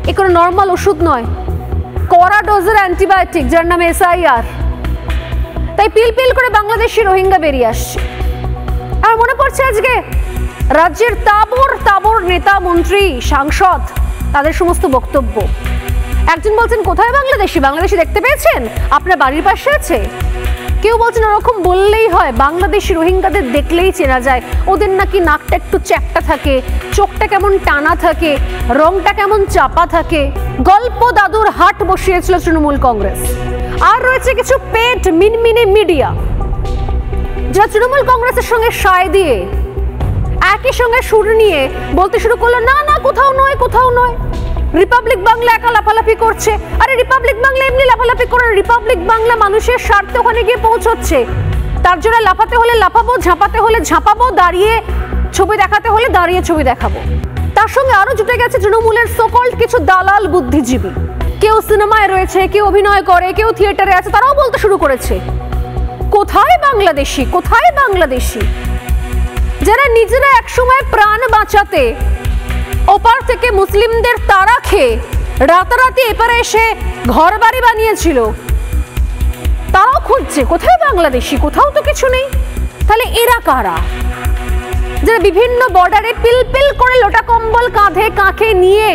এ কোনো নর্মাল ওষুধ নয়, কড়া ডোজের অ্যান্টিবায়োটিক যার নাম SIR। তাই পিল করে বাংলাদেশি রোহিঙ্গা বেরিয়ে আসছে। আমার মনে পড়ছে আজকে রাজ্যের তাবর নেতা, মন্ত্রী, সাংসদ তাদের সমস্ত বক্তব্য। একজন বলছেন কোথায় বাংলাদেশি দেখতে পেয়েছেন, আপনার বাড়ির পাশে আছে। কেউ বলছেন ওরকম বললেই হয়, বাংলাদেশি রোহিঙ্গাদের দেখলেই চেনা যায়, ওদের নাকি নাকটা একটু চ্যাপ্টা থাকে, চোখটা কেমন টানা থাকে, রংটা কেমন চাপা থাকে। গল্প দাদুর হাট বসিয়েছিল তৃণমূল কংগ্রেস। আর রয়েছে কিছু পেট মিনমিনে মিডিয়া যারা তৃণমূল কংগ্রেসের সঙ্গে সায় দিয়ে একই সঙ্গে সুর নিয়ে বলতে শুরু করলো, না কোথাও নয়, রিপাবলিক বাংলা একা লাফালাফি করছে। আরে রিপাবলিক বাংলা এমনি লাফালাফি করে, রিপাবলিক বাংলা মানুষের স্বার্থে ওখানে গিয়ে পৌঁছচ্ছে। তার জন্য লাফাতে হলে লাফাবো, ঝাঁপাতে হলে ঝাঁপাবো, দাঁড়িয়ে ছবি দেখাতে হলে দাঁড়িয়ে ছবি দেখাবো। তার সঙ্গে আরো জুটে গেছে তৃণমূলের সোকল্ড কিছু দালাল বুদ্ধিজীবী। কেউ সিনেমায় রয়েছে, কেউ অভিনয় করে, কেউ থিয়েটারে আছে, তারাও বলতে শুরু করেছে কোথায় বাংলাদেশি। যারা নিজেরা একসময় প্রাণ বাঁচাতে ওপার থেকে মুসলিমদের তাড়া খেয়ে রাতারাতি এপারে এসে ঘর বাড়ি বানিয়েছিল, তারাও খুঁজছে কোথায় বাংলাদেশি, কোথাও তো কিছু নেই। তাহলে এরা কারা? যারা বিভিন্ন বর্ডারে পিল করে লোটা কম্বল কাঁখে নিয়ে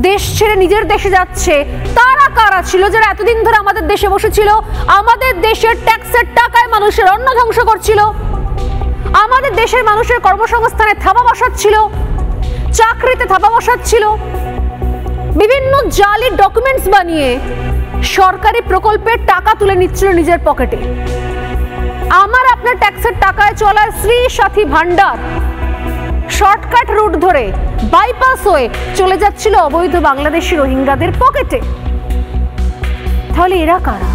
দেশ ছেড়ে নিজের দেশে যাচ্ছে, তারা কারা ছিল? যারা এতদিন ধরে আমাদের দেশে বসেছিল, আমাদের দেশের ট্যাক্সের টাকায় মানুষের অন্ন ধ্বংস করছিল, আমাদের দেশের মানুষের কর্মসংস্থানে থাবা বসাচ্ছিল, চাকরিতে থাবা বসাচ্ছিল, বিভিন্ন জালি ডকুমেন্টস বানিয়ে সরকারি প্রকল্পের টাকা তুলে নিচ্ছিল নিজের পকেটে। আমার আপনার ট্যাক্সের টাকায় চলা শ্রী সাথী ভান্ডার শর্টকাট রুট ধরে বাইপাস হয়ে চলে যাচ্ছিল অবৈধ বাংলাদেশি রোহিঙ্গাদের পকেটে। তাহলে এরা কারা?